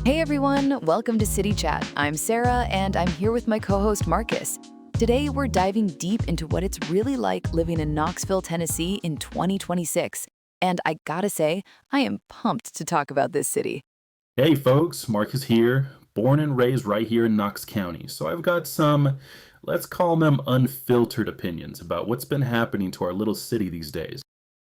Hey everyone, welcome to City Chat. I'm Sarah and I'm here with my co-host Marcus. Today we're diving deep into what it's really like living in Knoxville, Tennessee in 2026. And I gotta say, I am pumped to talk about this city. Hey folks, Marcus here, born and raised right here in Knox County. So I've got some, let's call them unfiltered opinions about what's been happening to our little city these days.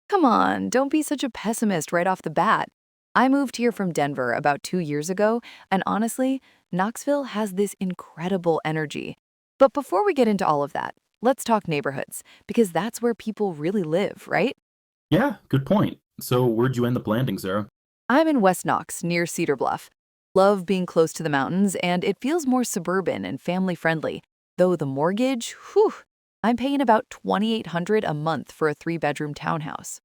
Come on, don't be such a pessimist right off the bat. I moved here from Denver about 2 years ago, and honestly, Knoxville has this incredible energy. But before we get into all of that, let's talk neighborhoods, because that's where people really live, right? Yeah, good point. So where'd you end up landing, Sarah? I'm in West Knox, near Cedar Bluff. Love being close to the mountains, and it feels more suburban and family friendly. Though the mortgage, whew, I'm paying about $2,800 a month for a three-bedroom townhouse.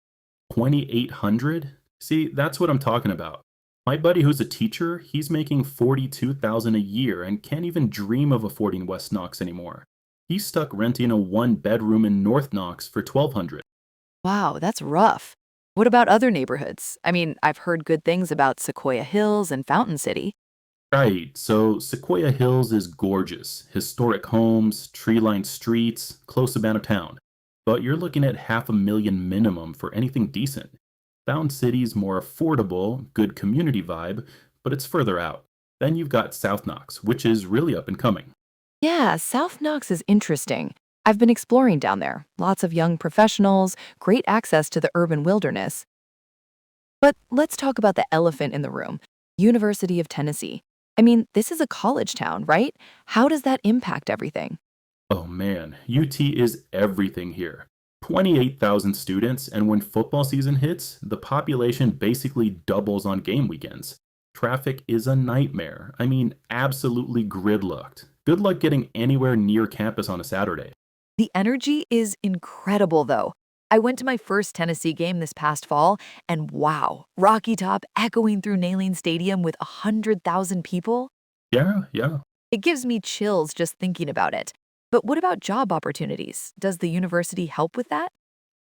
2,800? See, that's what I'm talking about. My buddy who's a teacher, he's making 42,000 a year and can't even dream of affording West Knox anymore. He's stuck renting a one-bedroom in North Knox for 1,200. Wow, that's rough. What about other neighborhoods? I mean, I've heard good things about Sequoia Hills and Fountain City. Right, so Sequoia Hills is gorgeous. Historic homes, tree-lined streets, close to town. But you're looking at half a million minimum for anything decent. Found City's more affordable, good community vibe, but it's further out. Then you've got South Knox, which is really up and coming. Yeah, South Knox is interesting. I've been exploring down there. Lots of young professionals, great access to the urban wilderness. But let's talk about the elephant in the room, University of Tennessee. I mean, this is a college town, right? How does that impact everything? Oh man, UT is everything here. 28,000 students, and when football season hits, the population basically doubles on game weekends. Traffic is a nightmare. I mean, absolutely gridlocked. Good luck getting anywhere near campus on a Saturday. The energy is incredible, though. I went to my first Tennessee game this past fall, and wow, Rocky Top echoing through Neyland Stadium with 100,000 people? Yeah, yeah. It gives me chills just thinking about it. But what about job opportunities? Does the university help with that?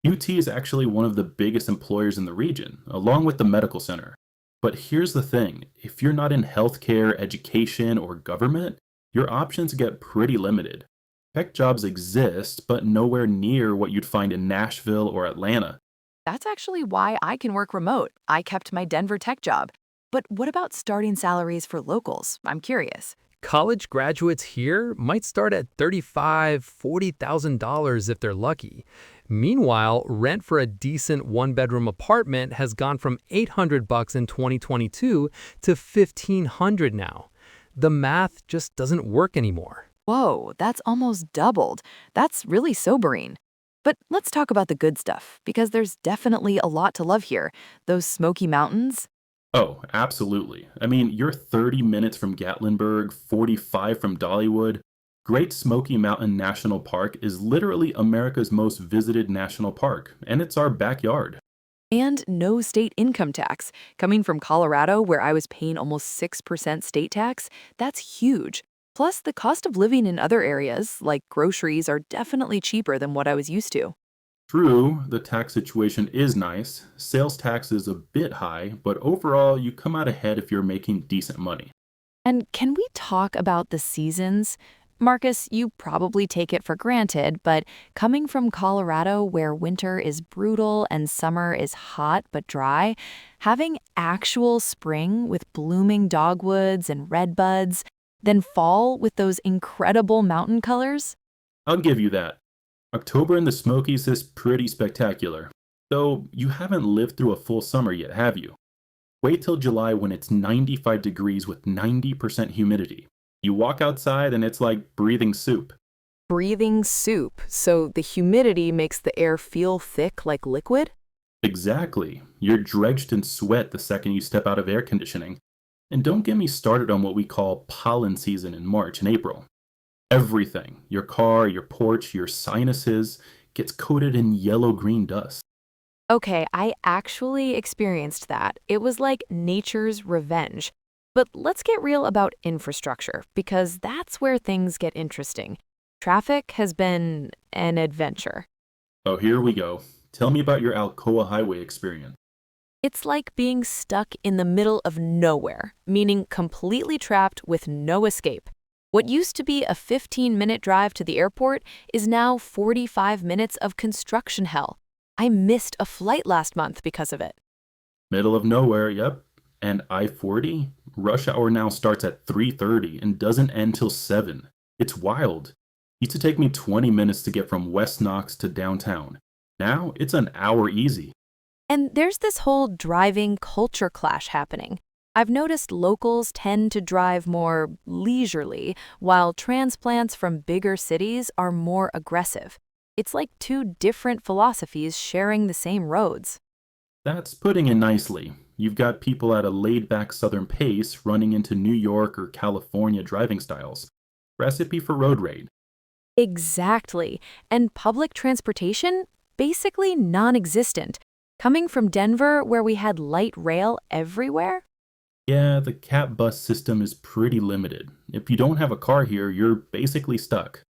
UT is actually one of the biggest employers in the region, along with the medical center. But here's the thing, if you're not in healthcare, education, or government, your options get pretty limited. Tech jobs exist, but nowhere near what you'd find in Nashville or Atlanta. That's actually why I can work remote. I kept my Denver tech job. But what about starting salaries for locals? I'm curious. College graduates here might start at $35,000, $40,000 if they're lucky. Meanwhile, rent for a decent one-bedroom apartment has gone from $800 in 2022 to $1,500 now. The math just doesn't work anymore. Whoa, that's almost doubled. That's really sobering. But let's talk about the good stuff, because there's definitely a lot to love here. Those Smoky Mountains. Oh, absolutely. I mean, you're 30 minutes from Gatlinburg, 45 from Dollywood. Great Smoky Mountain National Park is literally America's most visited national park, and it's our backyard. And no state income tax. Coming from Colorado, where I was paying almost 6% state tax, that's huge. Plus, the cost of living in other areas, like groceries, are definitely cheaper than what I was used to. True, the tax situation is nice. Sales tax is a bit high, but overall, you come out ahead if you're making decent money. And can we talk about the seasons? Marcus, you probably take it for granted, but coming from Colorado, where winter is brutal and summer is hot but dry, having actual spring with blooming dogwoods and redbuds, then fall with those incredible mountain colors? I'll give you that. October in the Smokies is pretty spectacular. Though you haven't lived through a full summer yet, have you? Wait till July when it's 95 degrees with 90% humidity. You walk outside and it's like breathing soup. Breathing soup, so the humidity makes the air feel thick like liquid? Exactly. You're drenched in sweat the second you step out of air conditioning. And don't get me started on what we call pollen season in March and April. Everything, your car, your porch, your sinuses, gets coated in yellow-green dust. Okay, I actually experienced that. It was like nature's revenge. But let's get real about infrastructure, because that's where things get interesting. Traffic has been an adventure. Oh, here we go. Tell me about your Alcoa Highway experience. It's like being stuck in the middle of nowhere, meaning completely trapped with no escape. What used to be a 15-minute drive to the airport is now 45 minutes of construction hell. I missed a flight last month because of it. Middle of nowhere, yep. And I-40, rush hour now starts at 3:30 and doesn't end till 7. It's wild. Used to take me 20 minutes to get from West Knox to downtown. Now it's an hour easy. And there's this whole driving culture clash happening. I've noticed locals tend to drive more leisurely, while transplants from bigger cities are more aggressive. It's like two different philosophies sharing the same roads. That's putting it nicely. You've got people at a laid-back southern pace running into New York or California driving styles. Recipe for road rage. Exactly. And public transportation? Basically non-existent. Coming from Denver, where we had light rail everywhere? Yeah, the cat bus system is pretty limited. If you don't have a car here, you're basically stuck.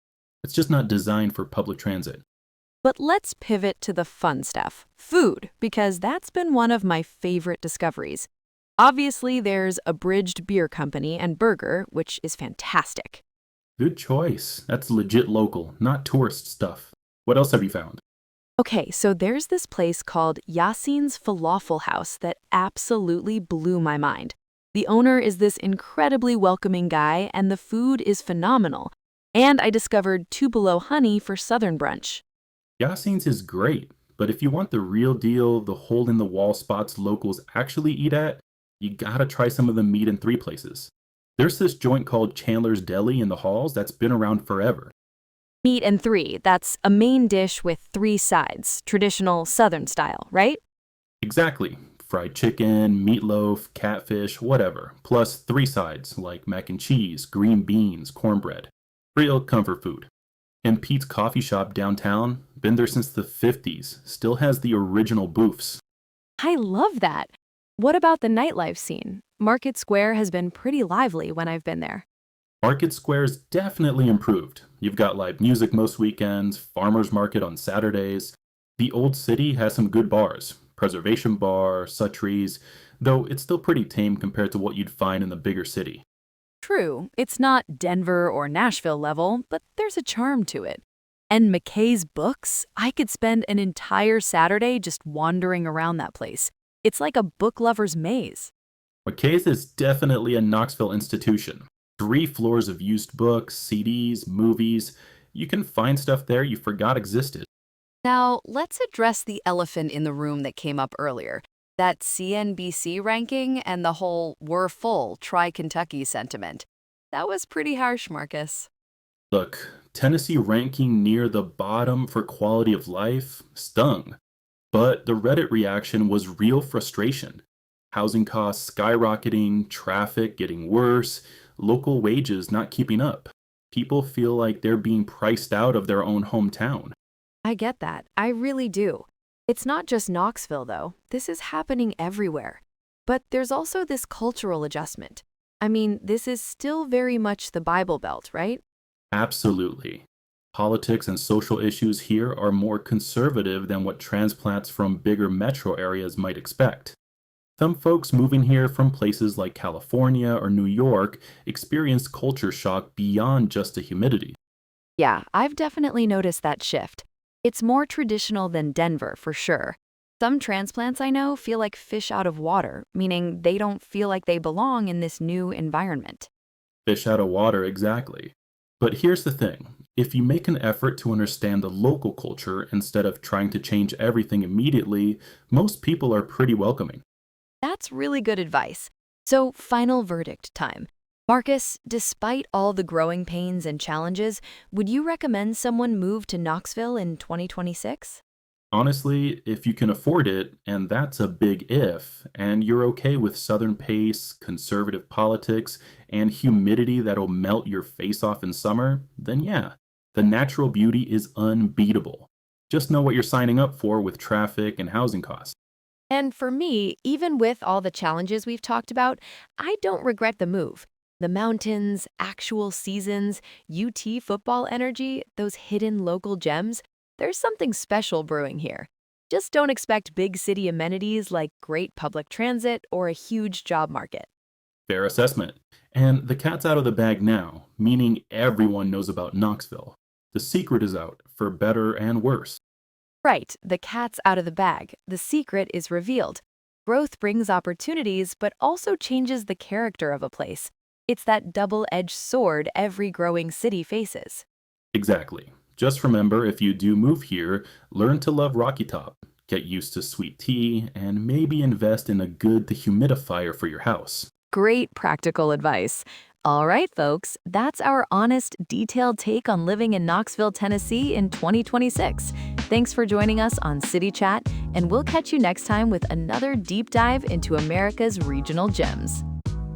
It's just not designed for public transit. But let's pivot to the fun stuff, food, because that's been one of my favorite discoveries. Obviously, there's Abridged Beer Company and Burger, which is fantastic. Good choice. That's legit local, not tourist stuff. What else have you found? Okay, so there's this place called Yasin's Falafel House that absolutely blew my mind. The owner is this incredibly welcoming guy, and the food is phenomenal. And I discovered Tupelo honey for Southern brunch. Yassine's is great, but if you want the real deal, the hole in the wall spots locals actually eat at, you gotta try some of the meat in three places. There's this joint called Chandler's Deli in the halls that's been around forever. Meat and three, that's a main dish with three sides, traditional Southern style, right? Exactly. Fried chicken, meatloaf, catfish, whatever. Plus three sides like mac and cheese, green beans, cornbread. Real comfort food. And Pete's Coffee Shop downtown, been there since the 50s, still has the original booths. I love that. What about the nightlife scene? Market Square has been pretty lively when I've been there. Market Square's definitely improved. You've got live music most weekends, farmers market on Saturdays. The old city has some good bars, Preservation Bar, Suttrie's, though it's still pretty tame compared to what you'd find in the bigger city. True, it's not Denver or Nashville level, but there's a charm to it. And McKay's Books? I could spend an entire Saturday just wandering around that place. It's like a book lover's maze. McKay's is definitely a Knoxville institution. 3 floors of used books, CDs, movies. You can find stuff there you forgot existed. Now, let's address the elephant in the room that came up earlier. That CNBC ranking and the whole "we're full, try Kentucky" sentiment. That was pretty harsh, Marcus. Look, Tennessee ranking near the bottom for quality of life stung. But the Reddit reaction was real frustration. Housing costs skyrocketing, traffic getting worse, local wages not keeping up. People feel like they're being priced out of their own hometown. I get that. I really do. It's not just Knoxville, though. This is happening everywhere. But there's also this cultural adjustment. I mean, this is still very much the Bible Belt, right? Absolutely. Politics and social issues here are more conservative than what transplants from bigger metro areas might expect. Some folks moving here from places like California or New York experienced culture shock beyond just the humidity. Yeah, I've definitely noticed that shift. It's more traditional than Denver, for sure. Some transplants I know feel like fish out of water, meaning they don't feel like they belong in this new environment. Fish out of water, exactly. But here's the thing, if you make an effort to understand the local culture instead of trying to change everything immediately, most people are pretty welcoming. That's really good advice. So, final verdict time. Marcus, despite all the growing pains and challenges, would you recommend someone move to Knoxville in 2026? Honestly, if you can afford it, and that's a big if, and you're okay with southern pace, conservative politics, and humidity that'll melt your face off in summer, then yeah, the natural beauty is unbeatable. Just know what you're signing up for with traffic and housing costs. And for me, even with all the challenges we've talked about, I don't regret the move. The mountains, actual seasons, UT football energy, those hidden local gems, there's something special brewing here. Just don't expect big city amenities like great public transit or a huge job market. Fair assessment. And the cat's out of the bag now, meaning everyone knows about Knoxville. The secret is out, for better and worse. Right, the cat's out of the bag. The secret is revealed. Growth brings opportunities, but also changes the character of a place. It's that double-edged sword every growing city faces. Exactly. Just remember, if you do move here, learn to love Rocky Top, get used to sweet tea, and maybe invest in a good dehumidifier for your house. Great practical advice. All right, folks, that's our honest, detailed take on living in Knoxville, Tennessee in 2026. Thanks for joining us on City Chat, and we'll catch you next time with another deep dive into America's regional gems.